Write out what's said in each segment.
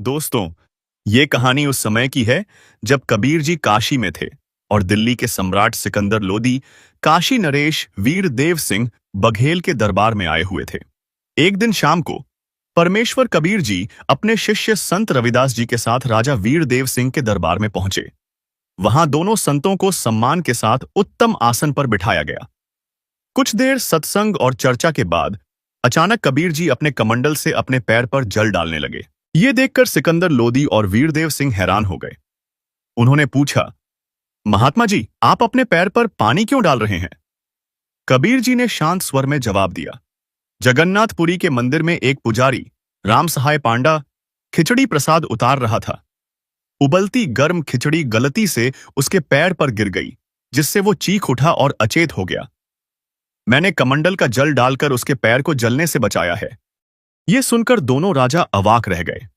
दोस्तों, ये कहानी उस समय की है जब कबीर जी काशी में थे और दिल्ली के सम्राट सिकंदर लोदी काशी नरेश वीर देव सिंह बघेल के दरबार में आए हुए थे। एक दिन शाम को परमेश्वर कबीर जी अपने शिष्य संत रविदास जी के साथ राजा वीर देव सिंह के दरबार में पहुंचे। वहां दोनों संतों को सम्मान के साथ उत्तम आसन पर बिठाया गया। कुछ देर सत्संग और चर्चा के बाद अचानक कबीर जी अपने कमंडल से अपने पैर पर जल डालने लगे। ये देखकर सिकंदर लोदी और वीरदेव सिंह हैरान हो गए। उन्होंने पूछा, महात्मा जी, आप अपने पैर पर पानी क्यों डाल रहे हैं? कबीर जी ने शांत स्वर में जवाब दिया, जगन्नाथपुरी के मंदिर में एक पुजारी राम सहाय पांडा खिचड़ी प्रसाद उतार रहा था। उबलती गर्म खिचड़ी गलती से उसके पैर पर गिर गई, जिससे वो चीख उठा और अचेत हो गया। मैंने कमंडल का जल डालकर उसके पैर को जलने से बचाया है। ये सुनकर दोनों राजा अवाक रह गए।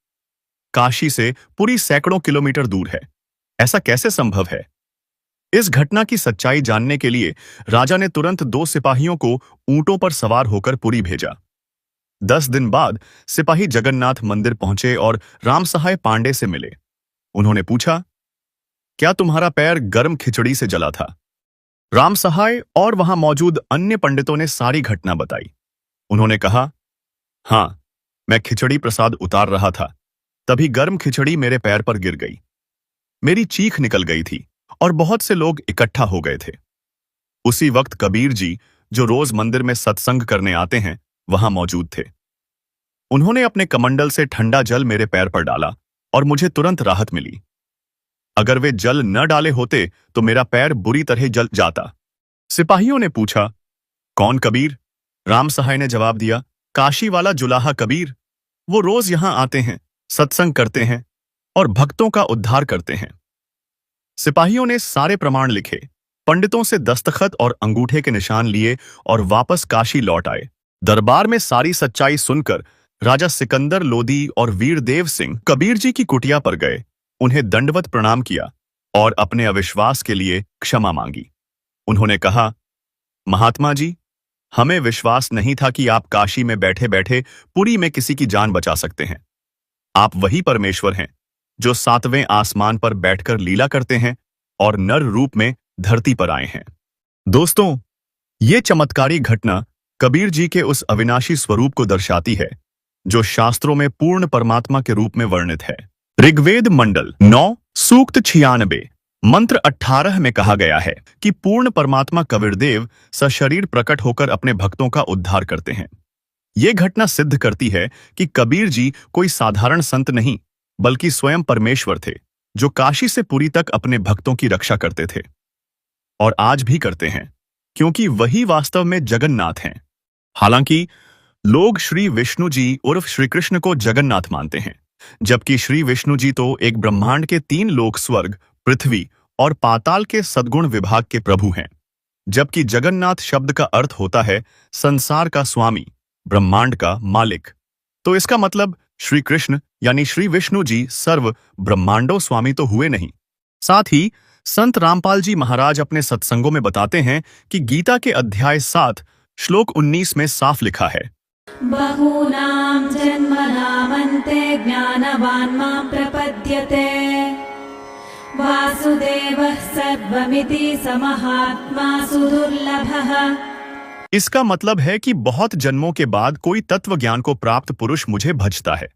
काशी से पुरी सैकड़ों किलोमीटर दूर है, ऐसा कैसे संभव है? इस घटना की सच्चाई जानने के लिए राजा ने तुरंत 2 सिपाहियों को ऊंटों पर सवार होकर पुरी भेजा। 10 दिन बाद सिपाही जगन्नाथ मंदिर पहुंचे और राम सहाय पांडे से मिले। उन्होंने पूछा, क्या तुम्हारा पैर गर्म खिचड़ी से जला था? राम सहाय और वहां मौजूद अन्य पंडितों ने सारी घटना बताई। उन्होंने कहा, हाँ, मैं खिचड़ी प्रसाद उतार रहा था, तभी गर्म खिचड़ी मेरे पैर पर गिर गई। मेरी चीख निकल गई थी और बहुत से लोग इकट्ठा हो गए थे। उसी वक्त कबीर जी, जो रोज मंदिर में सत्संग करने आते हैं, वहां मौजूद थे। उन्होंने अपने कमंडल से ठंडा जल मेरे पैर पर डाला और मुझे तुरंत राहत मिली। अगर वे जल न डाले होते तो मेरा पैर बुरी तरह जल जाता। सिपाहियों ने पूछा, कौन कबीर? राम सहाय ने जवाब दिया, काशी वाला जुलाहा कबीर। वो रोज यहां आते हैं, सत्संग करते हैं और भक्तों का उद्धार करते हैं। सिपाहियों ने सारे प्रमाण लिखे, पंडितों से दस्तखत और अंगूठे के निशान लिए और वापस काशी लौट आए। दरबार में सारी सच्चाई सुनकर राजा सिकंदर लोदी और वीरदेव सिंह कबीर जी की कुटिया पर गए, उन्हें दंडवत प्रणाम किया और अपने अविश्वास के लिए क्षमा मांगी। उन्होंने कहा, महात्मा जी, हमें विश्वास नहीं था कि आप काशी में बैठे बैठे पुरी में किसी की जान बचा सकते हैं। आप वही परमेश्वर हैं जो 7वें आसमान पर बैठकर लीला करते हैं और नर रूप में धरती पर आए हैं। दोस्तों, ये चमत्कारी घटना कबीर जी के उस अविनाशी स्वरूप को दर्शाती है जो शास्त्रों में पूर्ण परमात्मा के रूप में वर्णित है। ऋग्वेद मंडल 9 सूक्त 96 मंत्र 18 में कहा गया है कि पूर्ण परमात्मा कबीरदेव सशरीर प्रकट होकर अपने भक्तों का उद्धार करते हैं। ये घटना सिद्ध करती है कि कबीर जी कोई साधारण संत नहीं, बल्कि स्वयं परमेश्वर थे, जो काशी से पुरी तक अपने भक्तों की रक्षा करते थे और आज भी करते हैं, क्योंकि वही वास्तव में जगन्नाथ हैं। हालांकि लोग श्री विष्णु जी उर्फ श्री कृष्ण को जगन्नाथ मानते हैं, जबकि श्री विष्णु जी तो एक ब्रह्मांड के 3 लोक, स्वर्ग, पृथ्वी और पाताल के सद्गुण विभाग के प्रभु हैं। जबकि जगन्नाथ शब्द का अर्थ होता है संसार का स्वामी, ब्रह्मांड का मालिक। तो इसका मतलब श्री कृष्ण यानी श्री विष्णु जी सर्व ब्रह्मांडों स्वामी तो हुए नहीं। साथ ही संत रामपाल जी महाराज अपने सत्संगों में बताते हैं कि गीता के अध्याय 7 श्लोक 19 में साफ लिखा है, बहूनां जन्मनामन्ते ज्ञानवान् मां प्रपद्यते वासुदेवः सर्वमिति समहात्मा सुदुर्लभः। इसका मतलब है कि बहुत जन्मों के बाद कोई तत्व ज्ञान को प्राप्त पुरुष मुझे भजता है।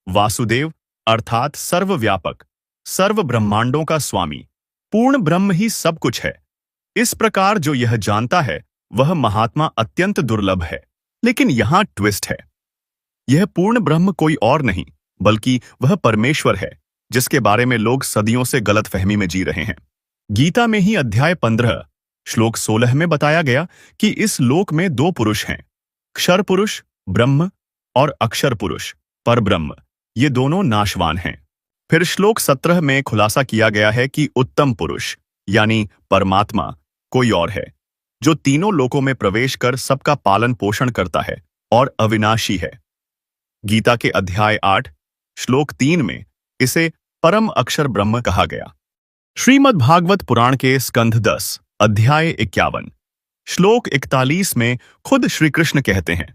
वासुदेव अर्थात सर्वव्यापक, सर्व ब्रह्मांडों का स्वामी, पूर्ण ब्रह्म ही सब कुछ है। इस प्रकार जो यह जानता है वह महात्मा अत्यंत दुर्लभ है। लेकिन यहां ट्विस्ट है, यह पूर्ण ब्रह्म कोई और नहीं बल्कि वह परमेश्वर है, जिसके बारे में लोग सदियों से गलतफहमी में जी रहे हैं। गीता में ही अध्याय 15 श्लोक 16 में बताया गया कि इस लोक में 2 पुरुष हैं, क्षर पुरुष ब्रह्म और अक्षर पुरुष परब्रह्म। ये दोनों नाशवान हैं। फिर श्लोक 17 में खुलासा किया गया है कि उत्तम पुरुष यानी परमात्मा कोई और है, जो तीनों लोकों में प्रवेश कर सबका पालन पोषण करता है और अविनाशी है। गीता के अध्याय 8 श्लोक 3 में इसे परम अक्षर ब्रह्म कहा गया। श्रीमद् भागवत पुराण के स्कंध 10 अध्याय 51 श्लोक 41 में खुद श्री कृष्ण कहते हैं,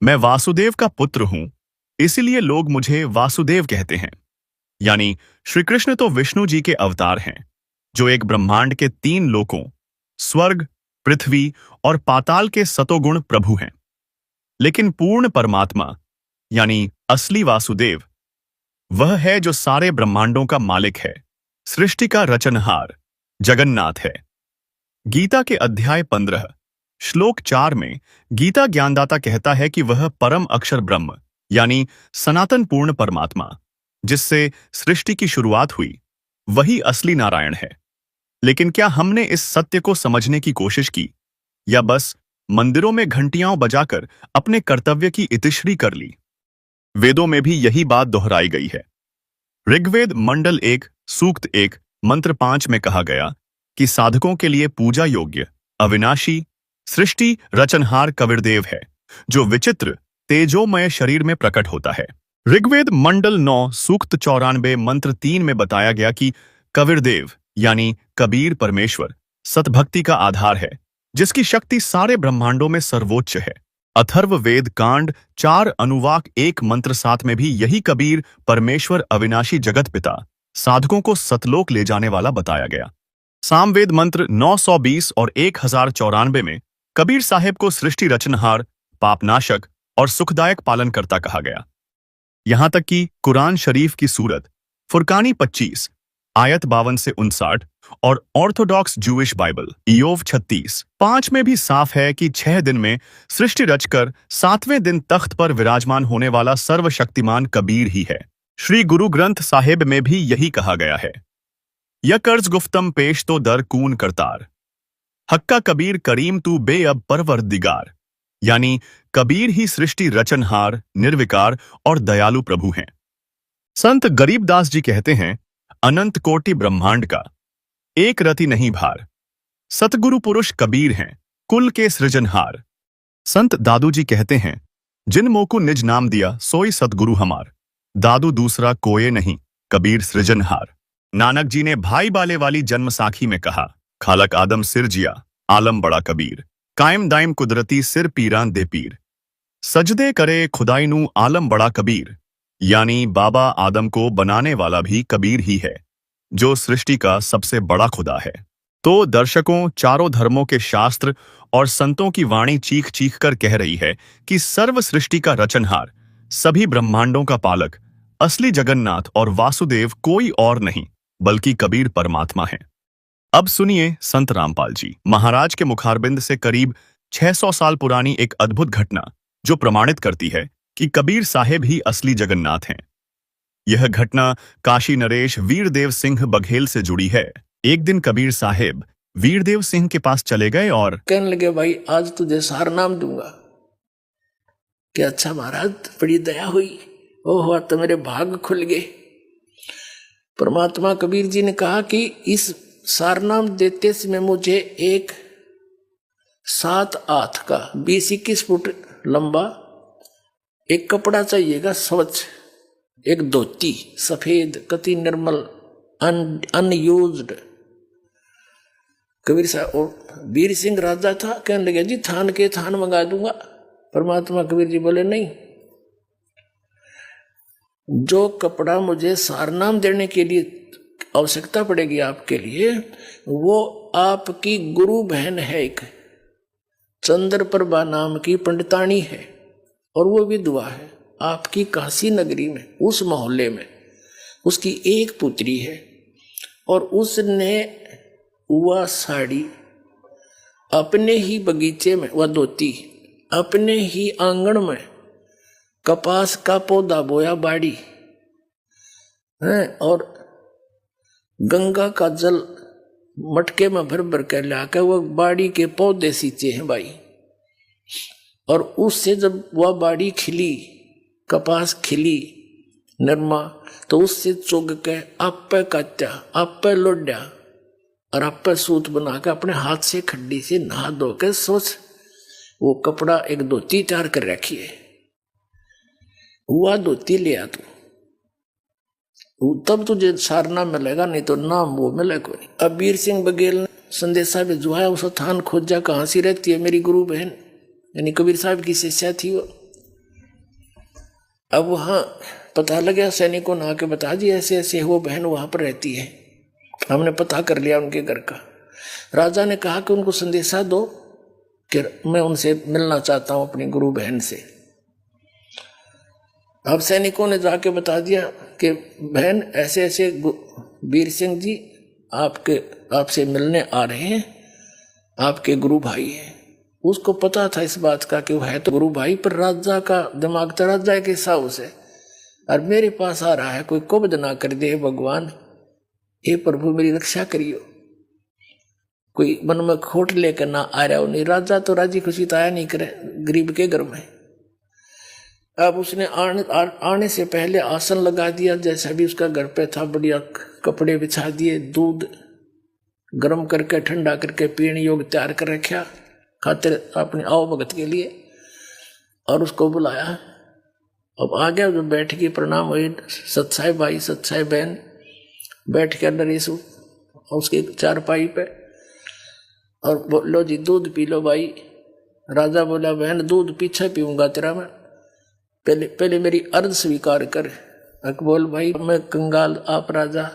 मैं वासुदेव का पुत्र हूं, इसलिए लोग मुझे वासुदेव कहते हैं। यानी श्री कृष्ण तो विष्णु जी के अवतार हैं, जो एक ब्रह्मांड के 3 लोकों स्वर्ग, पृथ्वी और पाताल के सतोगुण प्रभु हैं। लेकिन पूर्ण परमात्मा यानी असली वासुदेव वह है जो सारे ब्रह्मांडों का मालिक है, सृष्टि का रचनहार, जगन्नाथ है। गीता के अध्याय 15 श्लोक 4 में गीता ज्ञानदाता कहता है कि वह परम अक्षर ब्रह्म यानी सनातन पूर्ण परमात्मा जिससे सृष्टि की शुरुआत हुई वही असली नारायण है। लेकिन क्या हमने इस सत्य को समझने की कोशिश की या बस मंदिरों में घंटियां बजाकर अपने कर्तव्य की इतिश्री कर ली? वेदों में भी यही बात दोहराई गई है। ऋग्वेद मंडल 1 सूक्त 1 मंत्र 5 में कहा गया कि साधकों के लिए पूजा योग्य अविनाशी सृष्टि रचनहार कबीरदेव है, जो विचित्र तेजोमय शरीर में प्रकट होता है। ऋग्वेद मंडल 9 सूक्त 94 मंत्र 3 में बताया गया कि कबीरदेव यानी कबीर परमेश्वर सतभक्ति का आधार है, जिसकी शक्ति सारे ब्रह्मांडों में सर्वोच्च है। अथर्ववेद कांड 4 अनुवाक 1 मंत्र 7 में भी यही कबीर परमेश्वर अविनाशी जगत पिता साधकों को सतलोक ले जाने वाला बताया गया। सामवेद मंत्र 920 और 1094 में कबीर साहेब को सृष्टि रचनहार, पापनाशक और सुखदायक पालनकर्ता कहा गया। यहां तक कि कुरान शरीफ की सूरत फुरकानी 25 आयत 52 से 59 और ऑर्थोडॉक्स जूइश बाइबल इयोव 36:5 में भी साफ है कि 6 दिन में सृष्टि रचकर 7वें दिन तख्त पर विराजमान होने वाला सर्वशक्तिमान कबीर ही है। श्री गुरु ग्रंथ साहिब में भी यही कहा गया है, या कर्ज गुफ्तम पेश तो दर कून करतार, हक्का कबीर करीम तू बेअब परवरदिगार, यानी कबीर ही सृष्टि रचनहार, निर्विकार और दयालु प्रभु हैं। संत गरीबदास जी कहते हैं, अनंत कोटि ब्रह्मांड का एक रति नहीं भार, सतगुरु पुरुष कबीर हैं, कुल के सृजनहार। संत दादू जी कहते हैं, जिन मोकु निज नाम दिया सोई सतगुरु हमार, दादू दूसरा कोये नहीं, कबीर सृजनहार। नानक जी ने भाई बाले वाली जन्म साखी में कहा, खालक आदम सिर जिया, आलम बड़ा कबीर, कायम दायम कुदरती सिर पीरान दे पीर, सजदे करे खुदाई नू आलम बड़ा कबीर, यानी बाबा आदम को बनाने वाला भी कबीर ही है, जो सृष्टि का सबसे बड़ा खुदा है। तो दर्शकों, चारों धर्मों के शास्त्र और संतों की वाणी चीख चीख कर कह रही है कि सर्व सृष्टि का रचनहार, सभी ब्रह्मांडों का पालक, असली जगन्नाथ और वासुदेव कोई और नहीं बल्कि कबीर परमात्मा है। अब सुनिए संत रामपाल जी महाराज के मुखारबिंद से करीब 600 साल पुरानी एक अद्भुत घटना, जो प्रमाणित करती है कि कबीर साहेब ही असली जगन्नाथ हैं। यह घटना काशी नरेश वीरदेव सिंह बघेल से जुड़ी है। एक दिन कबीर साहेब वीरदेव सिंह के पास चले गए और कहने लगे, भाई आज तुझे सार नाम दूंगा। क्या अच्छा महाराज, बड़ी दया हुई, ओह तो मेरे भाग खुल गए। परमात्मा कबीर जी ने कहा कि इस सारनाम देते समय मुझे एक 7 हाथ का 20-21 फुट लंबा एक कपड़ा चाहिएगा, स्वच्छ, एक धोती सफेद कति निर्मल अनयूज्ड। कबीर साहब और वीर सिंह राजा था, कहने लगे जी थान के थान मंगा दूंगा। परमात्मा कबीर जी बोले नहीं, जो कपड़ा मुझे सारनाम देने के लिए आवश्यकता पड़ेगी आपके लिए, वो आपकी गुरु बहन है, एक चंद्रप्रभा नाम की पंडितानी है, और वो विधवा है आपकी काशी नगरी में, उस मोहल्ले में उसकी एक पुत्री है, और उसने वह साड़ी अपने ही बगीचे में, वह धोती अपने ही आंगन में कपास का पौधा बोया बाड़ी है, और गंगा का जल मटके में भर भर कर लाकर वह बाड़ी के पौधे सींचे हैं भाई। और उससे जब वह बाड़ी खिली, कपास खिली नरमा, तो उससे चुग के आप पे काटा, आप पे लोड्या और आप पे सूत बना के अपने हाथ से खड्डी से नहा धो के सोच वो कपड़ा एक धोती तैयार कर रखी है, वह धोती ले आ तू, तब तुझे सारना मिलेगा, नहीं तो नाम वो मिलेगा नहीं। अब वीर सिंह बघेल ने संदेशा भिजवाया, उस थान खोजा कहाँ सी रहती है मेरी गुरु बहन, यानी कबीर साहब की शिष्या थी वो। अब वहां पता लगा, सैनिकों ने आके बता दिया ऐसे ऐसे वो बहन वहां पर रहती है, हमने पता कर लिया उनके घर का। राजा ने कहा कि उनको संदेशा दो कि मैं उनसे मिलना चाहता हूं, अपनी गुरु बहन से। अब सैनिकों ने जाके बता दिया कि बहन ऐसे ऐसे वीर सिंह जी आपसे मिलने आ रहे हैं, आपके गुरु भाई हैं। उसको पता था इस बात का कि वो है तो गुरु भाई, पर राजा का दिमाग तो राजा के हिसाब से, और मेरे पास आ रहा है, कोई कुबद ना कर दे भगवान, हे प्रभु मेरी रक्षा करियो, कोई मन में खोट लेकर ना आ रहा हो। नहीं, राजा तो राजी खुशी तो आया नहीं करे गरीब के घर में। अब उसने आने से पहले आसन लगा दिया, जैसा भी उसका घर पे था, बढ़िया कपड़े बिछा दिए, दूध गर्म करके ठंडा करके पीने योग्य तैयार कर रखा खातिर अपने आओ भगत के लिए, और उसको बुलाया। अब आ गया, जो बैठ के प्रणाम हुए, सत्साई भाई सत्साई बहन बैठ के नरेश उसके चारपाई पे, और बोलो जी दूध पी लो भाई। राजा बोला बहन दूध पीछे पीऊंगा तेरा मैं, पहले मेरी अर्ज स्वीकार कर। बोल भाई मैं कंगाल, आप राजा,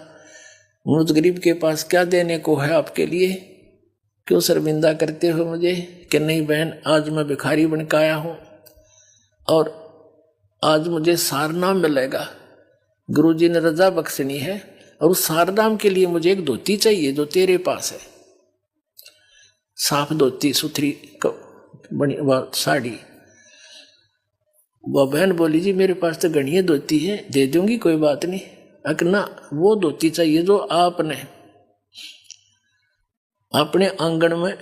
मुझ गरीब के पास क्या देने को है आपके लिए, क्यों शर्मिंदा करते हो मुझे? कि नहीं बहन, आज मैं भिखारी बन के आया हूं और आज मुझे सारनाम मिलेगा, गुरुजी ने रजा बख्शनी है, और उस सारनाम के लिए मुझे एक धोती चाहिए जो तेरे पास है, साफ धोती सुथरी बनी साड़ी। वह बहन बोली जी मेरे पास तो गणिया धोती है, दे दूंगी कोई बात नहीं। अकना वो धोती चाहिए जो आपने अपने आंगन में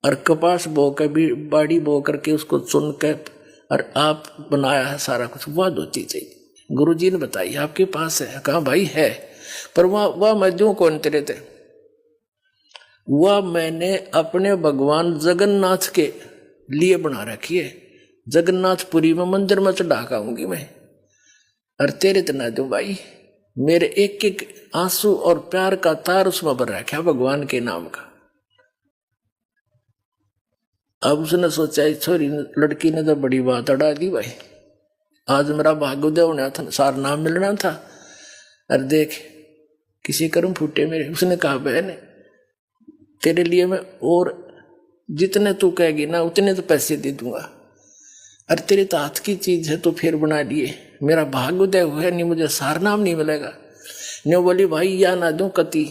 और कपास बो कर भी बाड़ी बो करके उसको चुन के और आप बनाया है सारा कुछ, वह धोती चाहिए। गुरुजी ने बताई आपके पास है? कहा भाई है, पर वह मैं दूं कौन तेरे थे? वह मैंने अपने भगवान जगन्नाथ के लिए बना रखी है, जगन्नाथपुरी में मंदिर में चढ़ा आऊंगी मैं, और तेरे तो ना दूं भाई। मेरे एक एक आंसू और प्यार का तार उसमें भर रखा भगवान के नाम का। अब उसने सोचा छोरी लड़की ने तो बड़ी बात अड़ा दी भाई, आज मेरा भाग्योदय होना था, सार नाम मिलना था, और देख किसी कर्म फूटे मेरे। उसने कहा बहन तेरे लिए मैं और जितने तू कहेगी ना उतने तो पैसे दे दूंगा, अरे तेरे तो हाथ की चीज है तो फिर बना लिए, मेरा भाग्योदय हुआ नहीं, मुझे सार नाम नहीं मिलेगा। न्यू बोली भाई या ना दूं कति,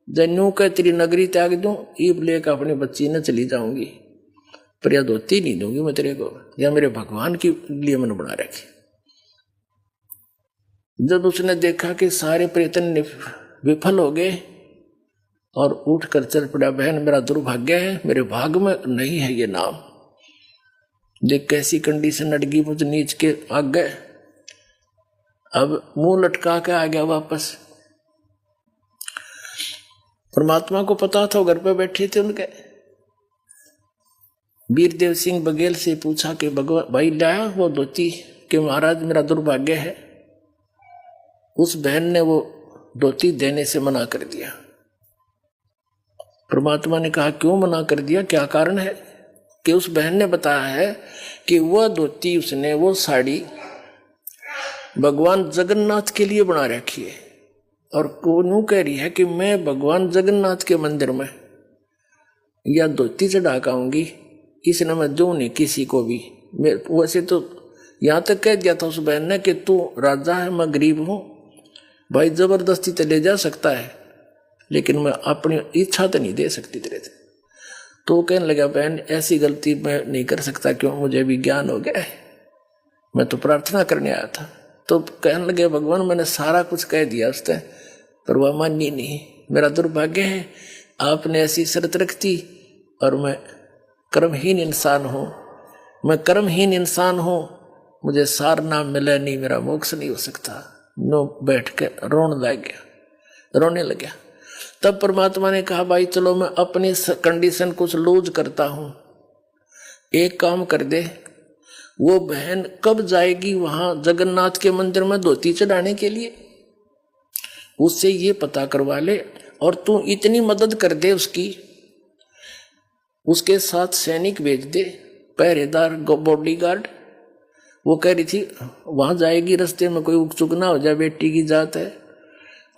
जन्यू कह तेरी नगरी त्याग दूं, ईब लेकर अपनी बच्ची न चली जाऊंगी, पर या धोती नहीं दूंगी मैं तेरे को, या मेरे भगवान के लिए मैंने बना रखी। जब उसने देखा कि सारे प्रयत्न विफल हो गए और उठ कर चल पड़ा, बहन मेरा दुर्भाग्य है, मेरे भाग में नहीं है ये नाम। देख कैसी कंडीशन अड़गी मुझ नीच के आ गए। अब मुंह लटका के आ गया वापस। परमात्मा को पता था, घर पे बैठे थे उनके। वीरदेव सिंह बघेल से पूछा कि भाई लाया वो धोती? कि महाराज मेरा दुर्भाग्य है। उस बहन ने वो धोती देने से मना कर दिया। परमात्मा ने कहा क्यों मना कर दिया, क्या कारण है? कि उस बहन ने बताया है कि वह धोती उसने वो साड़ी भगवान जगन्नाथ के लिए बना रखी है, और वो कह रही है कि मैं भगवान जगन्नाथ के मंदिर में या धोती चढ़ा आऊंगी, इसने मैं दूं नहीं किसी को भी। वैसे तो यहाँ तक कह दिया था उस बहन ने कि तू राजा है, मैं गरीब हूं, भाई जबरदस्ती तो ले जा सकता है, लेकिन मैं अपनी इच्छा तो नहीं दे सकती तेरे से। तो कहने लगा बहन ऐसी गलती मैं नहीं कर सकता, क्यों, मुझे भी ज्ञान हो गया है, मैं तो प्रार्थना करने आया था। तो कहने लगे भगवान मैंने सारा कुछ कह दिया उसने, पर वह मानी नहीं। मेरा दुर्भाग्य है, आपने ऐसी शर्त रख दी और मैं कर्महीन इंसान हूँ, मैं कर्महीन इंसान हूँ, मुझे सार नाम मिला नहीं, मेरा मोक्ष नहीं हो सकता। नो बैठ के रोने लग गया। तब परमात्मा ने कहा भाई चलो मैं अपनी कंडीशन कुछ लूज करता हूं, एक काम कर दे, वो बहन कब जाएगी वहां जगन्नाथ के मंदिर में धोती चढ़ाने के लिए, उससे ये पता करवा ले, और तू इतनी मदद कर दे उसकी, उसके साथ सैनिक भेज दे, पहरेदार बॉडीगार्ड, वो कह रही थी वहां जाएगी, रास्ते में कोई उकचुक ना हो जाए, बेटी की जात है।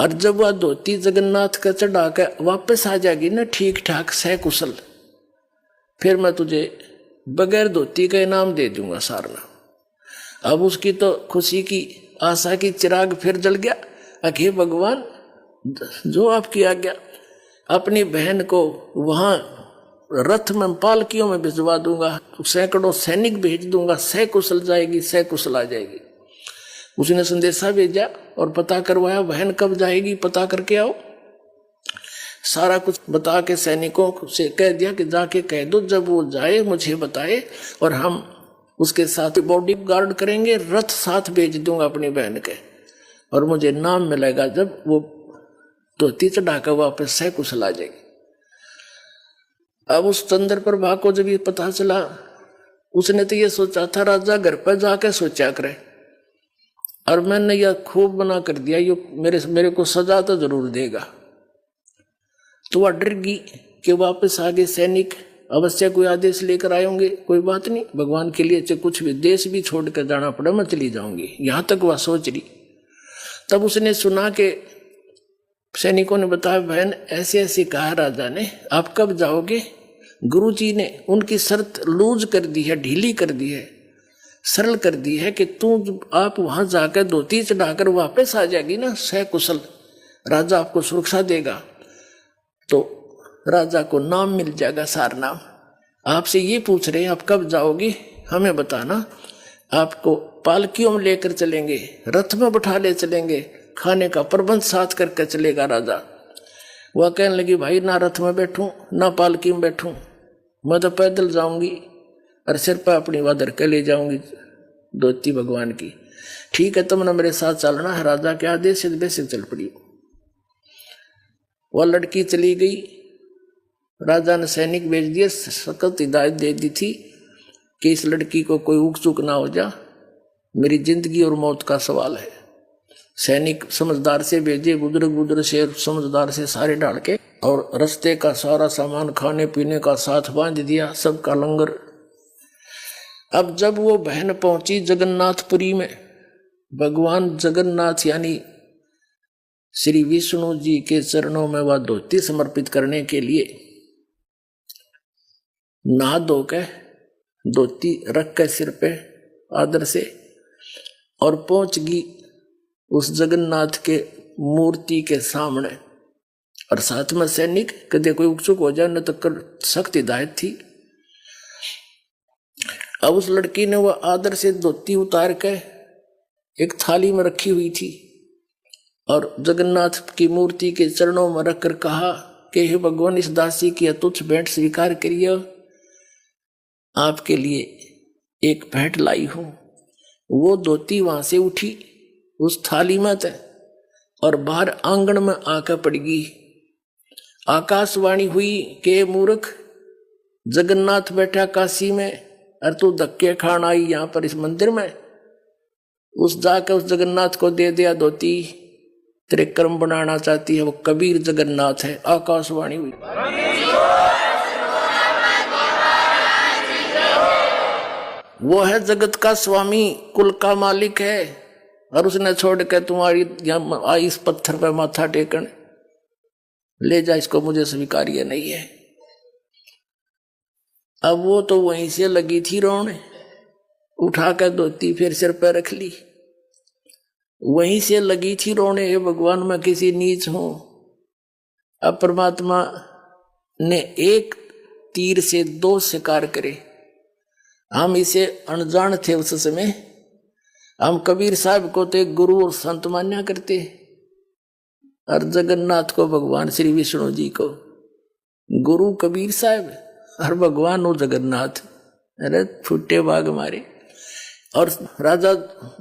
और जब वह धोती जगन्नाथ का चढ़ा के वापस आ जाएगी ना ठीक ठाक सकुशल, फिर मैं तुझे बगैर धोती का इनाम दे दूंगा सारना। अब उसकी तो खुशी की आशा की चिराग फिर जल गया। अखे भगवान, जो आपकी आज्ञा, अपनी बहन को वहां रथ में पालकियों में भिजवा दूंगा, सैकड़ों सैनिक भेज दूंगा, सकुशल जाएगी, सकुशल आ जाएगी। उसने संदेशा भेजा और पता करवाया, बहन कब जाएगी पता करके आओ। सारा कुछ बता के सैनिकों से कह दिया कि जाके कह दो जब वो जाए मुझे बताए, और हम उसके साथ बॉडी गार्ड करेंगे, रथ साथ भेज दूंगा अपनी बहन के, और मुझे नाम मिलेगा जब वो धोती चढ़ाकर वापस सकुशल आ जाएगी। अब उस चंद्र प्रभा को जब ये पता चला, उसने तो ये सोचा था राजा घर पर जाके सोचा करे, और मैंने यह खूब बना कर दिया, ये मेरे को सजा तो जरूर देगा। तो वह डर गई कि वापस आगे सैनिक अवश्य कोई आदेश लेकर आए होंगे, कोई बात नहीं, भगवान के लिए चाहे कुछ भी देश भी छोड़ कर जाना पड़ा मैं चली जाऊंगी, यहां तक वह सोच रही। तब उसने सुना कि सैनिकों ने बताया बहन ऐसे ऐसे कहा राजा ने, आप कब जाओगे। गुरुजी ने उनकी शर्त लूज कर दी है, ढीली कर दी है, सरल कर दी है कि तू आप वहां जाकर धोती चढ़ाकर वापस आ जाएगी ना सकुशल, राजा आपको सुरक्षा देगा, तो राजा को नाम मिल जाएगा सार नाम। आपसे ये पूछ रहे हैं आप कब जाओगे, हमें बताना, आपको पालकियों में लेकर चलेंगे, रथ में बैठा ले चलेंगे, खाने का प्रबंध साथ करके चलेगा राजा। वह कहने लगी भाई ना रथ में बैठूं ना पालकी में बैठूं, मैं तो पैदल जाऊंगी और सिर पर अपनी वादर के ले जाऊंगी धोती भगवान की। ठीक है तुमने मेरे साथ चलना है, राजा के आदेश से बेसिक चल पड़ी। वह लड़की चली गई, राजा ने सैनिक भेज दिए, सख्त हिदायत दे दी थी कि इस लड़की को कोई उकचुक ना हो जा, मेरी जिंदगी और मौत का सवाल है। सैनिक समझदार से भेजे, बुजुर्ग से समझदार से सारे डाल के, और रास्ते का सारा सामान खाने पीने का साथ बांध दिया, सबका लंगर। अब जब वो बहन पहुंची जगन्नाथपुरी में, भगवान जगन्नाथ यानी श्री विष्णु जी के चरणों में वह धोती समर्पित करने के लिए नहा धो के धोती रख के सिर पे आदर से, और पहुंच गई उस जगन्नाथ के मूर्ति के सामने, और साथ में सैनिक कदे कोई उकचुक हो जाए न तो कर सख्त हिदायत थी। अब उस लड़की ने वह आदर से धोती उतार के एक थाली में रखी हुई थी, और जगन्नाथ की मूर्ति के चरणों में रखकर कहा कि हे भगवान इस दासी की तुच्छ भेंट स्वीकार करिए, आपके लिए एक भेंट लाई हूं। वो धोती वहां से उठी उस थाली में थे और बाहर आंगन में आकर पड़ गई। आकाशवाणी हुई कि मूर्ख, जगन्नाथ बैठा काशी में और तू धक्के खान आई यहां पर इस मंदिर में। उस जाकर उस जगन्नाथ को दे दिया धोती, तेरे कर्म बनाना चाहती है, वो कबीर जगन्नाथ है। आकाशवाणी हुई। वो है जगत का स्वामी, कुल का मालिक है, और उसने छोड़ के तुम्हारी यहाँ आई इस पत्थर पर माथा टेकन, ले जा इसको, मुझे स्वीकार्य नहीं है। अब वो तो वहीं से लगी थी रोने, उठाकर धोती फिर सिर पर रख ली, वहीं से लगी थी रोने, हे भगवान मैं किसी नीच हूं। अब परमात्मा ने एक तीर से दो शिकार करे। हम इसे अनजान थे उस समय, हम कबीर साहब को तो एक गुरु और संत मान्या करते, और जगन्नाथ को भगवान श्री विष्णु जी को गुरु कबीर साहब और भगवान और जगन्नाथ। अरे फुटे बाग मारे। और राजा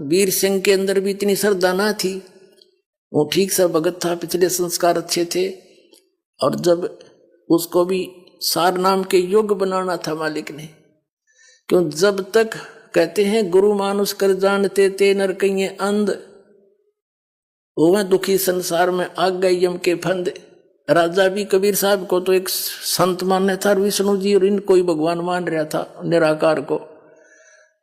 वीर सिंह के अंदर भी इतनी श्रद्धा ना थी, वो ठीक सा भगत था, पिछले संस्कार अच्छे थे, और जब उसको भी सार नाम के योग बनाना था मालिक ने, क्यों जब तक कहते हैं गुरु मानुष कर जानते ते नर कहिए अंध, वो दुखी संसार में आग गए यम के फंद। राजा भी कबीर साहब को तो एक संत मानने था, विष्णु जी और इनको ही भगवान मान रहा था निराकार को,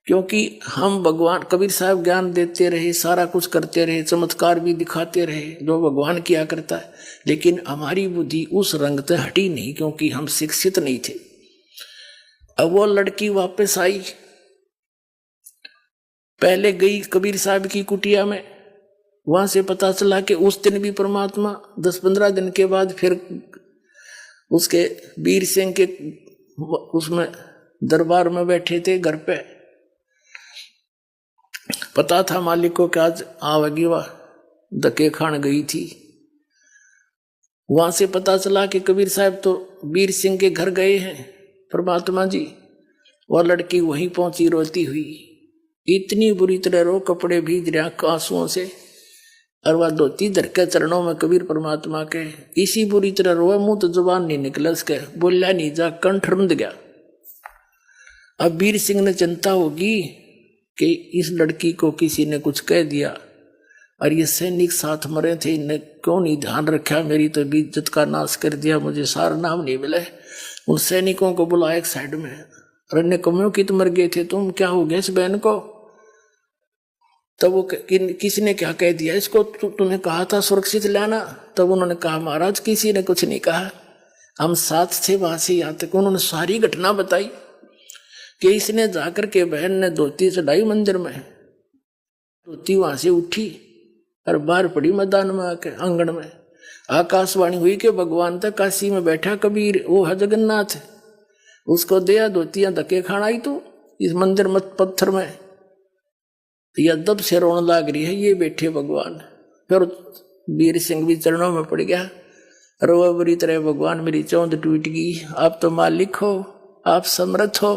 क्योंकि हम भगवान कबीर साहब ज्ञान देते रहे, सारा कुछ करते रहे, चमत्कार भी दिखाते रहे जो भगवान किया करता है, लेकिन हमारी बुद्धि उस रंग से हटी नहीं, क्योंकि हम शिक्षित नहीं थे। अब वो लड़की वापस आई, पहले गई कबीर साहब की कुटिया में, वहां से पता चला कि उस दिन भी परमात्मा 10-15 दिन के बाद फिर उसके वीर सिंह के उसमें दरबार में बैठे थे घर पे। पता था मालिक को कि आज आवेगी, वह धक्के खान गई थी। वहां से पता चला कि कबीर साहब तो वीर सिंह के घर गए हैं परमात्मा जी। वह लड़की वहीं पहुंची रोती हुई, इतनी बुरी तरह रो, कपड़े भीज रहे आंसुओं से, और वह धोती धर के चरणों में कबीर परमात्मा के इसी बुरी तरह रोए, मुंह तो जुबान नहीं निकला उसके, बोला नहीं जा, कंठ रुंध गया। अब वीर सिंह ने चिंता होगी कि इस लड़की को किसी ने कुछ कह दिया, और ये सैनिक साथ मरे थे, इन्हें क्यों नहीं ध्यान रखा, मेरी तो इज्जत का नाश कर दिया, मुझे सारा नाम नहीं मिले। उन सैनिकों को बुलाया एक साइड में, और अन्य कमियों की तो मर गए थे, तुम क्या हो गया इस बहन को? तब वो किसी ने क्या कह दिया इसको, तुम्हें कहा था सुरक्षित लाना। तब उन्होंने कहा महाराज किसी ने कुछ नहीं कहा, हम साथ थे वहां से यहाँ तक। उन्होंने सारी घटना बताई कि इसने जाकर के बहन ने धोती चढ़ाई मंदिर में, धोती वहां से उठी और बाहर पड़ी मैदान में आके आंगन में। आकाशवाणी हुई कि भगवान तक काशी में बैठा कबीर, वो है जगन्नाथ, उसको दिया धोतियां धक्के खाना आई तू इस मंदिर मत पत्थर में। या दब से रोने लाग रही है ये बैठे भगवान। फिर वीर सिंह भी चरणों में पड़ गया, रो बुरी तरह, भगवान मेरी चौंध टूट गई, आप तो मालिक हो, आप समर्थ हो।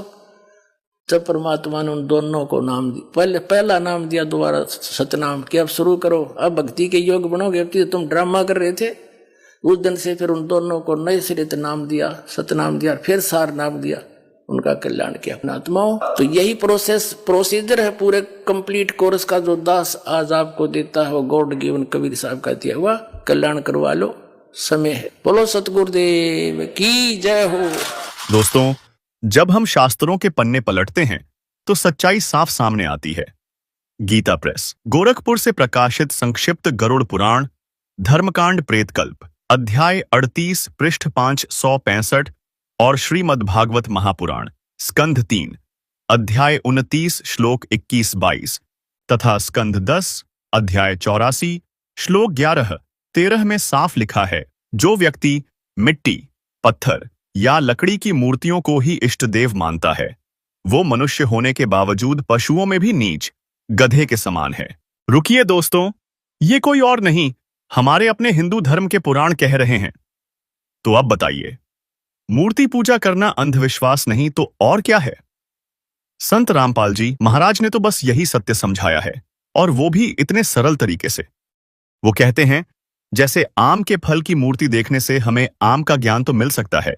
जब परमात्मा ने उन दोनों को नाम दिया, पहला नाम दिया, दोबारा सतनाम कि अब शुरू करो, अब भक्ति के योग बनोगे। अब तो तुम ड्रामा कर रहे थे। उस दिन से फिर उन दोनों को नए सिरे से नाम दिया, सतनाम दिया, फिर सार नाम दिया, उनका कल्याण किया अपना आत्माओं। तो यही प्रोसीजर है पूरे कंप्लीट कोर्स का, जो दास आज आपको देता है वो गॉड गिवन कबीर साहब का दिया हुआ। कल्याण करवा लो, समय है। बोलो सतगुरुदेव की जय हो। दोस्तों, जब हम शास्त्रों के पन्ने पलटते हैं तो सच्चाई साफ सामने आती है। गीता प्रेस गोरखपुर से प्रकाशित संक्षिप्त गरुड़ पुराण धर्मकांड प्रेतकल्प अध्याय 38 पृष्ठ 565 और श्रीमद् भागवत महापुराण स्कंध 3 अध्याय 29 श्लोक 21-22 तथा स्कंध 10 अध्याय 84 श्लोक 11-13 में साफ लिखा है, जो व्यक्ति मिट्टी, पत्थर या लकड़ी की मूर्तियों को ही इष्ट देव मानता है, वो मनुष्य होने के बावजूद पशुओं में भी नीच, गधे के समान है। रुकिए दोस्तों, ये कोई और नहीं, हमारे अपने हिंदू धर्म के पुराण कह रहे हैं। तो अब बताइए, मूर्ति पूजा करना अंधविश्वास नहीं तो और क्या है? संत रामपाल जी महाराज ने तो बस यही सत्य समझाया है, और वो भी इतने सरल तरीके से। वो कहते हैं, जैसे आम के फल की मूर्ति देखने से हमें आम का ज्ञान तो मिल सकता है,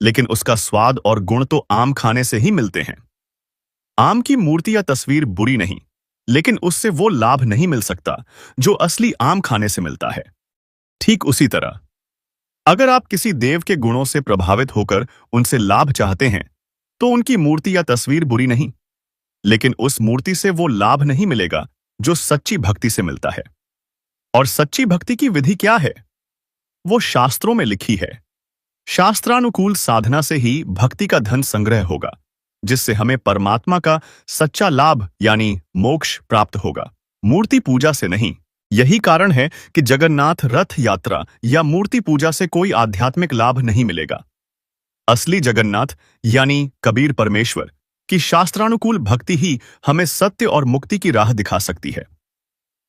लेकिन उसका स्वाद और गुण तो आम खाने से ही मिलते हैं। आम की मूर्ति या तस्वीर बुरी नहीं, लेकिन उससे वो लाभ नहीं मिल सकता जो असली आम खाने से मिलता है। ठीक उसी तरह अगर आप किसी देव के गुणों से प्रभावित होकर उनसे लाभ चाहते हैं, तो उनकी मूर्ति या तस्वीर बुरी नहीं, लेकिन उस मूर्ति से वो लाभ नहीं मिलेगा जो सच्ची भक्ति से मिलता है। और सच्ची भक्ति की विधि क्या है? वो शास्त्रों में लिखी है। शास्त्रानुकूल साधना से ही भक्ति का धन संग्रह होगा, जिससे हमें परमात्मा का सच्चा लाभ यानी मोक्ष प्राप्त होगा, मूर्ति पूजा से नहीं। यही कारण है कि जगन्नाथ रथ यात्रा या मूर्ति पूजा से कोई आध्यात्मिक लाभ नहीं मिलेगा। असली जगन्नाथ यानी कबीर परमेश्वर की शास्त्रानुकूल भक्ति ही हमें सत्य और मुक्ति की राह दिखा सकती है।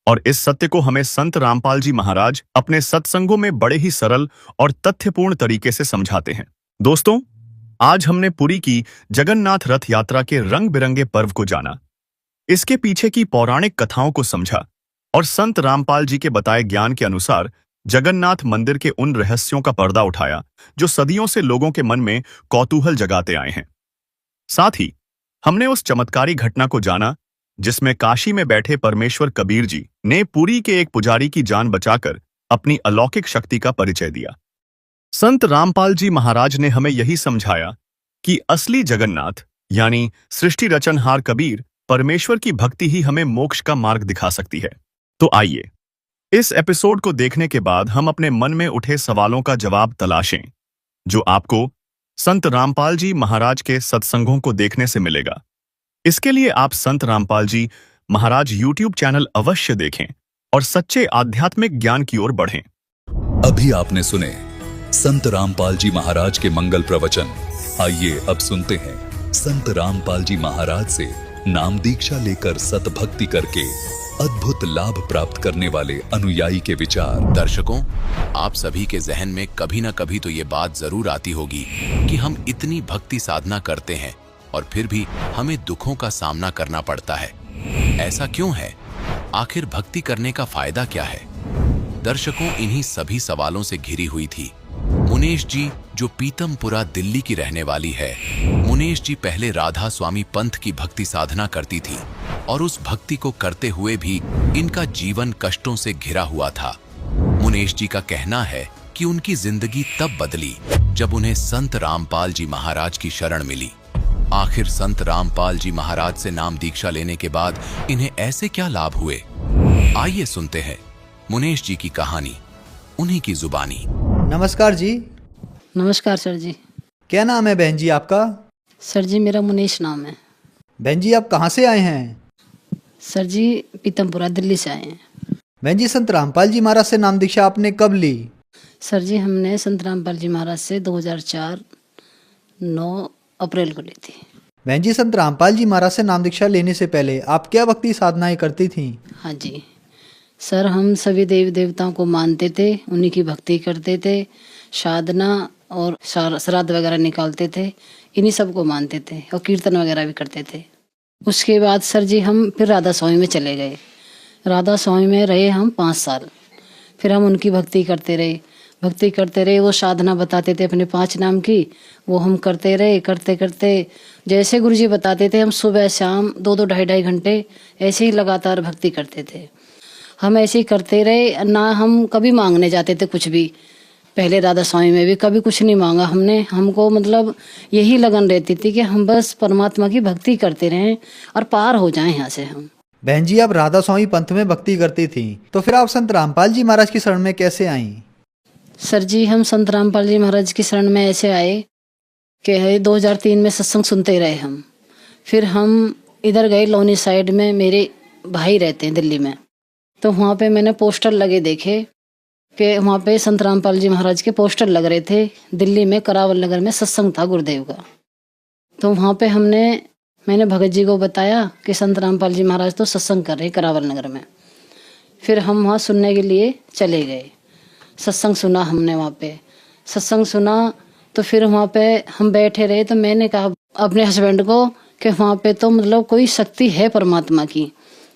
और इस सत्य को हमें संत रामपाल जी महाराज अपने सत्संगों में बड़े ही सरल और तथ्यपूर्ण तरीके से समझाते हैं। दोस्तों, आज हमने पुरी की जगन्नाथ रथ यात्रा के रंग बिरंगे पर्व को जाना, इसके पीछे की पौराणिक कथाओं को समझा और संत रामपाल जी के बताए ज्ञान के अनुसार जगन्नाथ मंदिर के उन रहस्यों का पर्दा उठाया जो सदियों से लोगों के मन में कौतूहल जगाते आए हैं। साथ ही हमने उस चमत्कारी घटना को जाना जिसमें काशी में बैठे परमेश्वर कबीर जी ने पुरी के एक पुजारी की जान बचाकर अपनी अलौकिक शक्ति का परिचय दिया। संत रामपाल जी महाराज ने हमें यही समझाया कि असली जगन्नाथ यानी सृष्टि रचनहार कबीर परमेश्वर की भक्ति ही हमें मोक्ष का मार्ग दिखा सकती है। तो आइए, इस एपिसोड को देखने के बाद हम अपने मन में उठे सवालों का जवाब तलाशें, जो आपको संत रामपाल जी महाराज के सत्संगों को देखने से मिलेगा। इसके लिए आप संत रामपाल जी महाराज यूट्यूब चैनल अवश्य देखें और सच्चे आध्यात्मिक ज्ञान की ओर बढ़ें। अभी आपने सुने संत रामपाल जी महाराज के मंगल प्रवचन। आइए अब सुनते हैं संत रामपाल जी महाराज से नाम दीक्षा लेकर सतभक्ति करके अद्भुत लाभ प्राप्त करने वाले अनुयायी के विचार। दर्शकों, आप सभी के जहन में कभी न कभी तो ये बात जरूर आती होगी कि हम इतनी भक्ति साधना करते हैं और फिर भी हमें दुखों का सामना करना पड़ता है। ऐसा क्यों है? आखिर भक्ति करने का फायदा क्या है? दर्शकों, इन्हीं सभी सवालों से घिरी हुई थी मुनेश जी, जो पीतमपुरा दिल्ली की रहने वाली है। मुनेश जी पहले राधा स्वामी पंथ की भक्ति साधना करती थी और उस भक्ति को करते हुए भी इनका जीवन कष्टों से घिरा हुआ था। मुनेश जी का कहना है कि उनकी जिंदगी तब बदली जब उन्हें संत रामपाल जी महाराज की शरण मिली। आखिर संत रामपाल जी महाराज से नाम दीक्षा लेने के बाद इन्हें ऐसे क्या लाभ हुए? आइए सुनते हैं मुनेश जी की कहानी, उन्हीं की जुबानी। नमस्कार जी। नमस्कार सर जी। क्या नाम है बहन जी आपका? सर जी मेरा मुनीश नाम है। बहन जी आप कहाँ से आए हैं? सर जी पीतमपुरा दिल्ली से आए हैं। बहन जी संत रामपाल जी महाराज से नाम दीक्षा आपने कब ली? सर जी हमने संत रामपाल जी महाराज से 2004 9 अप्रैल को ली थी। बहन जी संत रामपाल जी महाराज से नाम दीक्षा लेने से पहले आप क्या भक्ति साधनाएं करती थी? हाँ जी सर, हम सभी देवी देवताओं को मानते थे, उन्हीं की भक्ति करते थे, साधना और श्राद्ध वगैरह निकालते थे, इन्हीं सब को मानते थे और कीर्तन वगैरह भी करते थे। उसके बाद सर जी हम फिर राधा स्वामी में चले गए। राधा स्वामी में रहे हम 5 साल। फिर हम उनकी भक्ति करते रहे। वो साधना बताते थे अपने 5 नाम की, वो हम करते रहे। करते करते जैसे गुरुजी बताते थे हम सुबह शाम 2-2 ढाई घंटे ऐसे ही लगातार भक्ति करते थे। हम ऐसे ही करते रहे, ना हम कभी मांगने जाते थे कुछ भी। पहले राधा स्वामी में भी कभी कुछ नहीं मांगा हमने। हमको मतलब यही लगन रहती थी कि हम बस परमात्मा की भक्ति करते रहें और पार हो जाएं यहाँ से हम। बहन जी आप राधा स्वामी पंथ में भक्ति करती थी, तो फिर आप संत रामपाल जी महाराज की शरण में कैसे आईं? सर जी हम संत रामपाल जी महाराज की शरण में ऐसे आए कि 2003 में सत्संग सुनते रहे हम। फिर हम इधर गए लोनी साइड में, मेरे भाई रहते हैं दिल्ली में, तो वहाँ पे मैंने पोस्टर लगे देखे कि वहाँ पे संत रामपाल जी महाराज के पोस्टर लग रहे थे। दिल्ली में करावल नगर में सत्संग था गुरुदेव का। तो वहाँ पे मैंने भगत जी को बताया कि संत रामपाल जी महाराज तो सत्संग कर रहे करावल नगर में। फिर हम वहाँ सुनने के लिए चले गए। सत्संग सुना हमने वहाँ पे। सत्संग सुना तो फिर वहाँ पे हम बैठे रहे। तो मैंने कहा अपने हस्बैंड को कि वहाँ पे तो मतलब कोई शक्ति है परमात्मा की,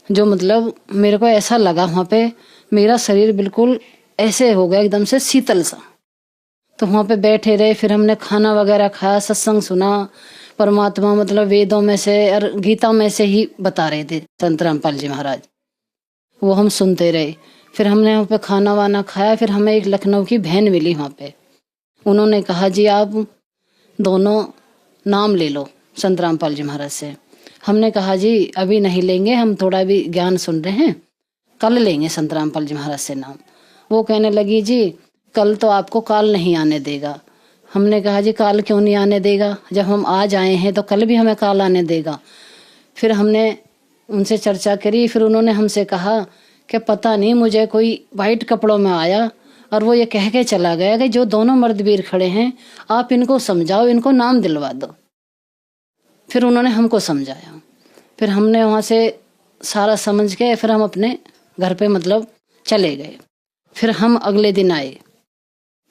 जो मतलब मेरे को ऐसा लगा वहाँ पे मेरा शरीर बिल्कुल ऐसे हो गया एकदम से शीतल सा। तो वहाँ पे बैठे रहे। फिर हमने खाना वगैरह खाया, सत्संग सुना। परमात्मा मतलब वेदों में से और गीता में से ही बता रहे थे संत रामपाल जी महाराज, वो हम सुनते रहे। फिर हमने वहाँ पे खाना वाना खाया। फिर हमें एक लखनऊ की बहन मिली वहाँ पे। उन्होंने कहा जी आप दोनों नाम ले लो संत रामपाल जी महाराज से। हमने कहा जी अभी नहीं लेंगे, हम थोड़ा भी ज्ञान सुन रहे हैं, कल लेंगे संत रामपाल जी महाराज से नाम। वो कहने लगी जी कल तो आपको काल नहीं आने देगा। हमने कहा जी काल क्यों नहीं आने देगा, जब हम आज आए हैं तो कल भी हमें काल आने देगा। फिर हमने उनसे चर्चा करी। फिर उन्होंने हमसे कहा कि पता नहीं मुझे कोई वाइट कपड़ों में आया और वो ये कह के चला गया कि जो दोनों मर्दवीर खड़े हैं आप इनको समझाओ, इनको नाम दिलवा दो। फिर उन्होंने हमको समझाया। फिर हमने वहाँ से सारा समझ के फिर हम अपने घर पे मतलब चले गए। फिर हम अगले दिन आए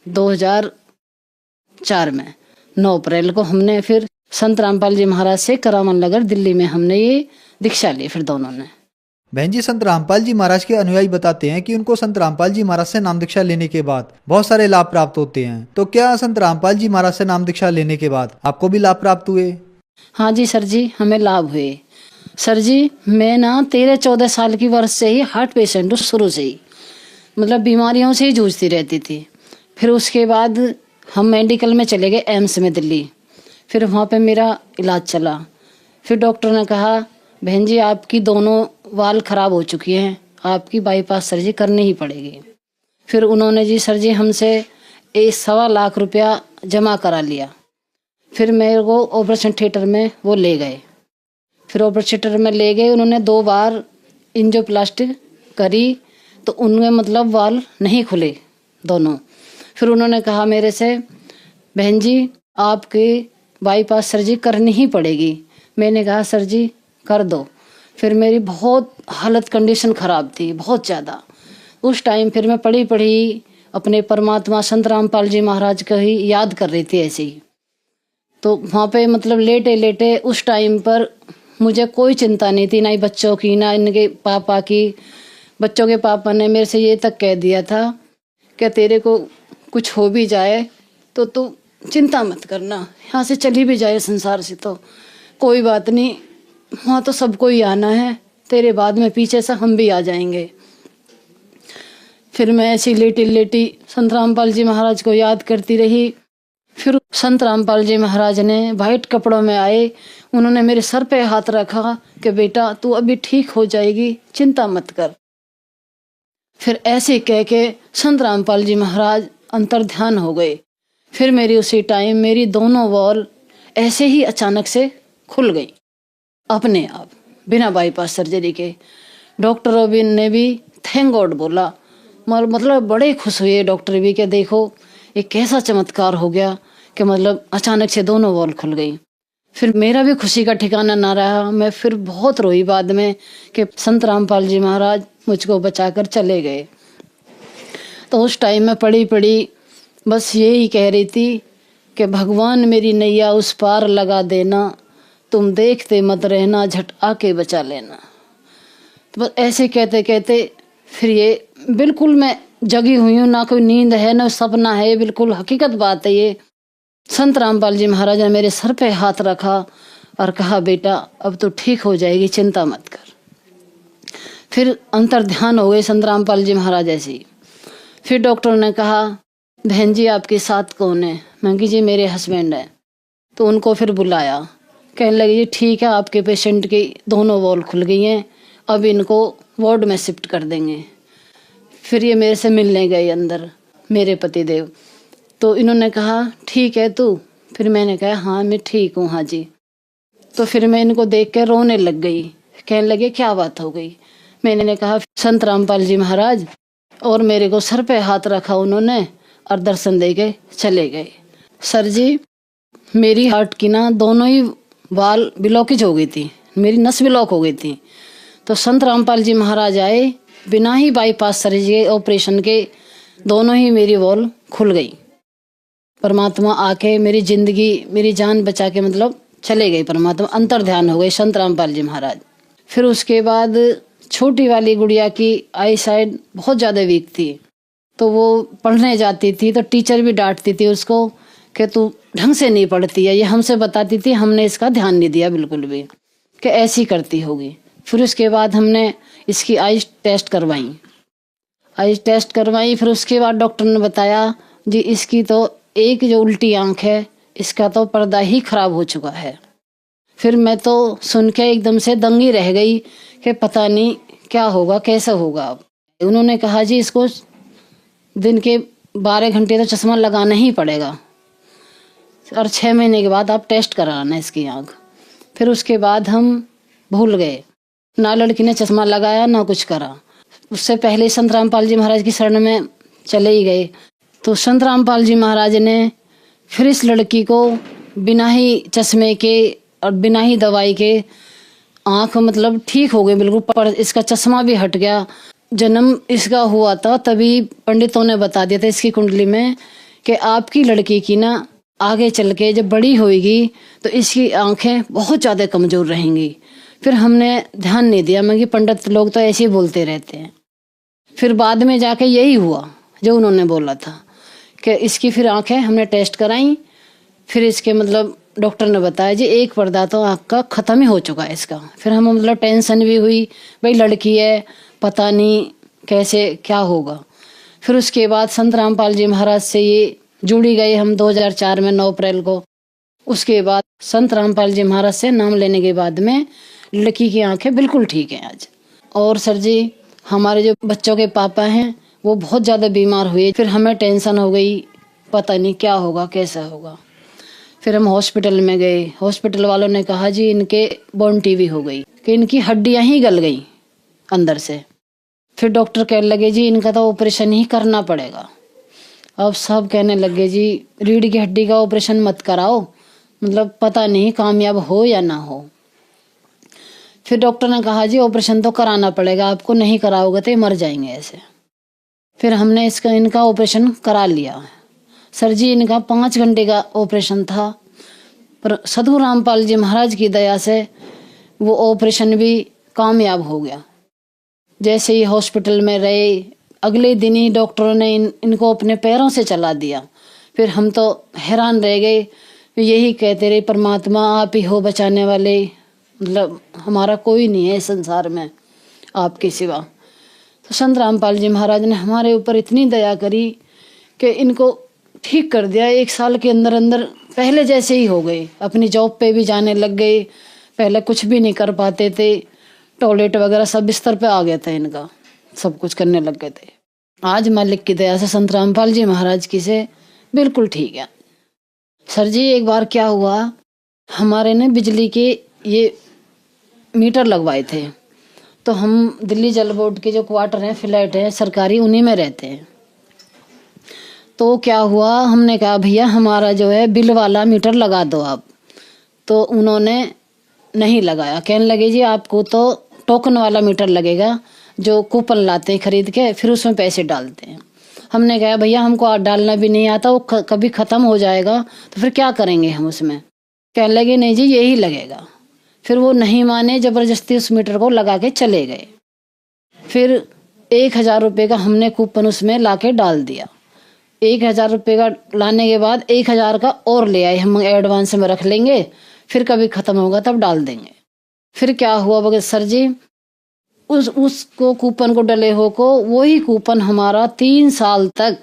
2004 में 9 अप्रैल को हमने फिर संत रामपाल जी महाराज से करावल नगर दिल्ली में हमने ये दीक्षा ली। फिर दोनों ने। बहन जी संत रामपाल जी महाराज के अनुयायी बताते हैं कि उनको संत रामपाल जी महाराज से नाम दीक्षा लेने के बाद बहुत सारे लाभ प्राप्त होते हैं, तो क्या संत रामपाल जी महाराज से नाम दीक्षा लेने के बाद आपको भी लाभ प्राप्त हुए? हाँ जी सर जी, हमें लाभ हुए। सर जी मैं ना 13-14 साल की वर्ष से ही हार्ट पेशेंट हूँ, शुरू से ही मतलब बीमारियों से ही जूझती रहती थी। फिर उसके बाद हम मेडिकल में चले गए एम्स में दिल्ली। फिर वहाँ पे मेरा इलाज चला। फिर डॉक्टर ने कहा बहन जी आपकी दोनों वाल खराब हो चुकी हैं, आपकी बाईपास सर्जरी करनी ही पड़ेगी। फिर उन्होंने जी सर जी हमसे 1.25 लाख रुपया जमा करा लिया। फिर मेरे को ऑपरेशन थिएटर में वो ले गए। फिर ऑपरेशन थिएटर में ले गए, उन्होंने 2 बार एंजियोप्लास्टी करी तो उनमें मतलब वाल नहीं खुले दोनों। फिर उन्होंने कहा मेरे से, बहन जी आपकी बाईपास सर्जरी करनी ही पड़ेगी। मैंने कहा सर जी कर दो। फिर मेरी बहुत हालत कंडीशन ख़राब थी, बहुत ज़्यादा। उस टाइम फिर मैं पढ़ी अपने परमात्मा संत रामपाल जी महाराज को ही याद कर रही थी ऐसे ही। तो वहाँ पे मतलब लेटे लेटे उस टाइम पर मुझे कोई चिंता नहीं थी, ना ही बच्चों की ना इनके पापा की। बच्चों के पापा ने मेरे से ये तक कह दिया था कि तेरे को कुछ हो भी जाए तो तू चिंता मत करना, यहाँ से चली भी जाए संसार से तो कोई बात नहीं, वहाँ तो सबको ही आना है, तेरे बाद में पीछे से हम भी आ जाएंगे। फिर मैं ऐसी लेटी लेटी संत रामपाल जी महाराज को याद करती रही। फिर संत रामपाल जी महाराज ने वाइट कपड़ों में आए, उन्होंने मेरे सर पे हाथ रखा कि बेटा तू अभी ठीक हो जाएगी, चिंता मत कर। फिर ऐसे कह के संत रामपाल जी महाराज अंतर ध्यान हो गए। फिर मेरी उसी टाइम मेरी दोनों वॉल ऐसे ही अचानक से खुल गई अपने आप, बिना बाईपास सर्जरी के। डॉक्टरों भी ने भी थैंक गॉड बोला, मतलब बड़े खुश हुए डॉक्टर भी कि देखो ये कैसा चमत्कार हो गया कि मतलब अचानक से दोनों वॉल खुल गई। फिर मेरा भी खुशी का ठिकाना ना रहा, मैं फिर बहुत रोई बाद में कि संत रामपाल जी महाराज मुझको बचाकर चले गए। तो उस टाइम में पड़ी बस यही कह रही थी कि भगवान मेरी नैया उस पार लगा देना, तुम देखते मत रहना, झट आके बचा लेना। तो बस ऐसे कहते कहते फिर ये बिल्कुल मैं जगी हुई हूँ, ना कोई नींद है ना सपना है, बिल्कुल हकीकत बात है ये। संत रामपाल जी महाराज ने मेरे सर पे हाथ रखा और कहा बेटा अब तो ठीक हो जाएगी, चिंता मत कर। फिर अंतर ध्यान हो गए संत रामपाल जी महाराज ऐसे ही। फिर डॉक्टर ने कहा बहन जी आपके साथ कौन है? मैं कि जी मेरे हस्बैंड है। तो उनको फिर बुलाया, कहने लगे जी ठीक है आपके पेशेंट की दोनों वॉल खुल गई हैं, अब इनको वार्ड में शिफ्ट कर देंगे। फिर ये मेरे से मिलने गए अंदर मेरे पतिदेव। तो इन्होंने कहा ठीक है तू? फिर मैंने कहा हाँ मैं ठीक हूँ हाँ जी। तो फिर मैं इनको देख के रोने लग गई, कहने लगे क्या बात हो गई? मैंने कहा संत रामपाल जी महाराज, और मेरे को सर पे हाथ रखा उन्होंने और दर्शन दे के चले गए। सर जी मेरी हार्ट की ना दोनों ही वाल ब्लॉकेज हो गई थी, मेरी नस ब्लॉक हो गई थी। तो संत रामपाल जी महाराज आए, बिना ही बाईपास सर्जरी ऑपरेशन के दोनों ही मेरी वॉल खुल गई। परमात्मा आके मेरी जिंदगी मेरी जान बचा के मतलब चले गए, परमात्मा अंतर ध्यान हो गए संत रामपाल जी महाराज। फिर उसके बाद छोटी वाली गुड़िया की आई साइड बहुत ज़्यादा वीक थी, तो वो पढ़ने जाती थी तो टीचर भी डांटती थी उसको कि तू ढंग से नहीं पढ़ती है, ये हमसे बताती थी, हमने इसका ध्यान नहीं दिया बिल्कुल भी कि ऐसी करती होगी। फिर उसके बाद हमने इसकी आइज टेस्ट करवाई। फिर उसके बाद डॉक्टर ने बताया जी इसकी तो एक जो उल्टी आंख है इसका तो पर्दा ही खराब हो चुका है। फिर मैं तो सुन के एकदम से दंगी रह गई कि पता नहीं क्या होगा कैसे होगा। अब उन्होंने कहा जी इसको दिन के 12 घंटे तो चश्मा लगाना ही पड़ेगा और 6 महीने के बाद आप टेस्ट कराना इसकी आँख। फिर उसके बाद हम भूल गए, ना लड़की ने चश्मा लगाया ना कुछ करा। उससे पहले संत रामपाल जी महाराज की शरण में चले ही गए। तो संत रामपाल जी महाराज ने फिर इस लड़की को बिना ही चश्मे के और बिना ही दवाई के आँख मतलब ठीक हो गई बिल्कुल, पर इसका चश्मा भी हट गया। जन्म इसका हुआ था तभी पंडितों ने बता दिया था इसकी कुंडली में कि आपकी लड़की की ना आगे चल के जब बड़ी होगी तो इसकी आंखें बहुत ज़्यादा कमज़ोर रहेंगी। फिर हमने ध्यान नहीं दिया, मगर पंडित लोग तो ऐसे ही बोलते रहते हैं। फिर बाद में जाके यही हुआ जो उन्होंने बोला था कि इसकी फिर आंखें हमने टेस्ट कराई। फिर इसके मतलब डॉक्टर ने बताया जी एक पर्दा तो आँख का ख़त्म ही हो चुका है इसका। फिर हम मतलब टेंशन भी हुई, भाई लड़की है पता नहीं कैसे क्या होगा। फिर उसके बाद संत रामपाल जी महाराज से ये जुड़ी गए हम 2004 में 9 अप्रैल को। उसके बाद संत रामपाल जी महाराज से नाम लेने के बाद में लड़की की आंखें बिल्कुल ठीक हैं आज। और सर जी हमारे जो बच्चों के पापा हैं वो बहुत ज़्यादा बीमार हुए, फिर हमें टेंशन हो गई, पता नहीं क्या होगा कैसा होगा। फिर हम हॉस्पिटल में गए, हॉस्पिटल वालों ने कहा जी इनके बोन टीवी हो गई, कि इनकी हड्डियाँ ही गल गई अंदर से। फिर डॉक्टर कहने लगे जी इनका तो ऑपरेशन ही करना पड़ेगा। अब सब कहने लगे जी रीढ़ की हड्डी का ऑपरेशन मत कराओ, मतलब पता नहीं कामयाब हो या ना हो। फिर डॉक्टर ने कहा जी ऑपरेशन तो कराना पड़ेगा आपको, नहीं कराओगे तो मर जाएंगे ऐसे। फिर हमने इनका ऑपरेशन करा लिया। सर जी इनका 5 घंटे का ऑपरेशन था, पर साधु रामपाल जी महाराज की दया से वो ऑपरेशन भी कामयाब हो गया। जैसे ही हॉस्पिटल में रहे अगले दिन ही डॉक्टरों ने इनको अपने पैरों से चला दिया। फिर हम तो हैरान रह गए, यही कहते रहे परमात्मा आप ही हो बचाने वाले, मतलब हमारा कोई नहीं है संसार में आपके सिवा। तो संत रामपाल जी महाराज ने हमारे ऊपर इतनी दया करी कि इनको ठीक कर दिया। 1 साल के अंदर अंदर पहले जैसे ही हो गए, अपनी जॉब पे भी जाने लग गए। पहले कुछ भी नहीं कर पाते थे, टॉयलेट वगैरह सब बिस्तर पे आ गया था इनका, सब कुछ करने लग गए थे। आज मालिक की दया से संत रामपाल जी महाराज की से बिल्कुल ठीक है। सर जी एक बार क्या हुआ, हमारे ने बिजली के ये मीटर लगवाए थे, तो हम दिल्ली जल बोर्ड के जो क्वार्टर हैं फ्लैट है सरकारी उन्हीं में रहते हैं। तो क्या हुआ, हमने कहा भैया हमारा जो है बिल वाला मीटर लगा दो आप। तो उन्होंने नहीं लगाया, कहने लगे जी आपको तो टोकन वाला मीटर लगेगा, जो कूपन लाते हैं खरीद के फिर उसमें पैसे डालते हैं। हमने कहा भैया हमको डालना भी नहीं आता, वो कभी ख़त्म हो जाएगा तो फिर क्या करेंगे हम उसमें। कहने लगे नहीं जी यही लगेगा। फिर वो नहीं माने, ज़बरदस्ती उस मीटर को लगा के चले गए। फिर 1000 रुपये का हमने कूपन उसमें ला के डाल दिया। 1000 रुपये का लाने के बाद 1000 का और ले आए, हम एडवांस में रख लेंगे, फिर कभी ख़त्म होगा तब डाल देंगे। फिर क्या हुआ बगैर सर जी, उसको कूपन को डले हो को वही कूपन हमारा 3 साल तक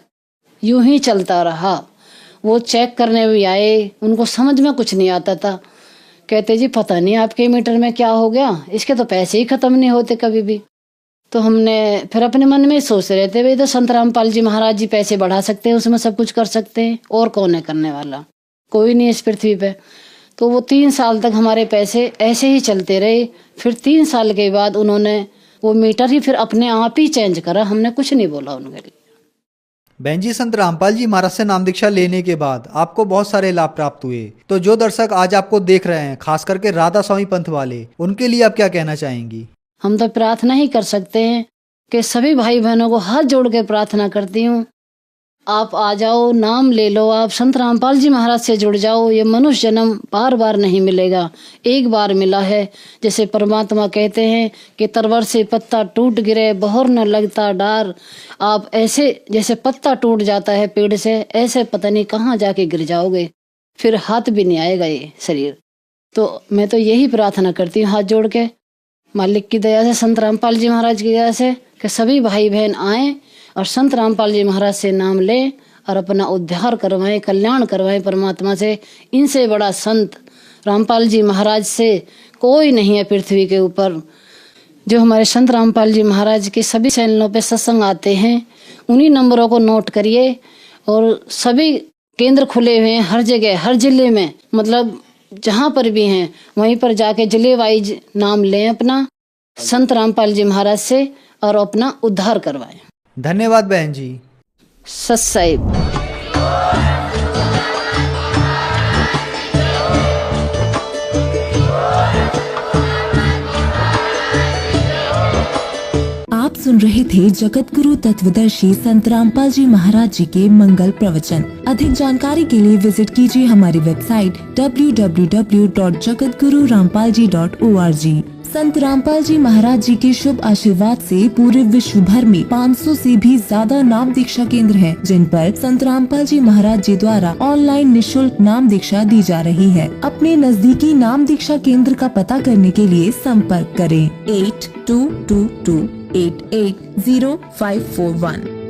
यूं ही चलता रहा। वो चेक करने भी आए, उनको समझ में कुछ नहीं आता था। कहते जी पता नहीं आपके मीटर में क्या हो गया, इसके तो पैसे ही ख़त्म नहीं होते कभी भी। तो हमने फिर अपने मन में सोच रहे थे भाई तो संत रामपाल जी महाराज जी पैसे बढ़ा सकते हैं, उसमें सब कुछ कर सकते हैं, और कौन है करने वाला, कोई नहीं इस पृथ्वी पे। तो वो 3 साल तक हमारे पैसे ऐसे ही चलते रहे। फिर 3 साल के बाद उन्होंने वो मीटर ही फिर अपने आप ही चेंज करा, हमने कुछ नहीं बोला उनके लिए। बहन जी संत रामपाल जी महाराज से नाम दीक्षा लेने के बाद आपको बहुत सारे लाभ प्राप्त हुए, तो जो दर्शक आज आपको देख रहे हैं खास करके राधा स्वामी पंथ वाले, उनके लिए आप क्या कहना चाहेंगी? हम तो प्रार्थना ही कर सकते हैं कि सभी भाई बहनों को हाथ जोड़ के प्रार्थना करती हूँ, आप आ जाओ, नाम ले लो, आप संत रामपाल जी महाराज से जुड़ जाओ। ये मनुष्य जन्म बार बार नहीं मिलेगा, एक बार मिला है। जैसे परमात्मा कहते हैं कि तरवर से पत्ता टूट गिरे बहर न लगता डार। आप ऐसे जैसे पत्ता टूट जाता है पेड़ से, ऐसे पता नहीं कहाँ जाके गिर जाओगे, फिर हाथ भी नहीं आएगा ये शरीर। तो मैं तो यही प्रार्थना करती हूँ हाथ जोड़ के, मालिक की दया से, संत रामपाल जी महाराज की दया से, कि सभी भाई बहन आए और संत रामपाल जी महाराज से नाम लें और अपना उद्धार करवाएं, कल्याण करवाएं परमात्मा से। इनसे बड़ा संत रामपाल जी महाराज से कोई नहीं है पृथ्वी के ऊपर। जो हमारे संत रामपाल जी महाराज के सभी चैनलों पे सत्संग आते हैं, उन्हीं नंबरों को नोट करिए, और सभी केंद्र खुले हुए हैं हर जगह, हर जिले में, मतलब जहाँ पर भी हैं वहीं पर जाके जिले वाइज नाम लें अपना संत रामपाल जी महाराज से और अपना उद्धार करवाएं। धन्यवाद बहन जी। सत साहिब। आप सुन रहे थे जगत गुरु तत्वदर्शी संत रामपाल जी महाराज जी के मंगल प्रवचन। अधिक जानकारी के लिए विजिट कीजिए हमारी वेबसाइट www.jagatgururampalji.org। संत रामपाल जी महाराज जी के शुभ आशीर्वाद से पूरे विश्व भर में 500 से भी ज्यादा नाम दीक्षा केंद्र हैं, जिन पर संत रामपाल जी महाराज जी द्वारा ऑनलाइन निशुल्क नाम दीक्षा दी जा रही है। अपने नजदीकी नाम दीक्षा केंद्र का पता करने के लिए संपर्क करें 8222880541।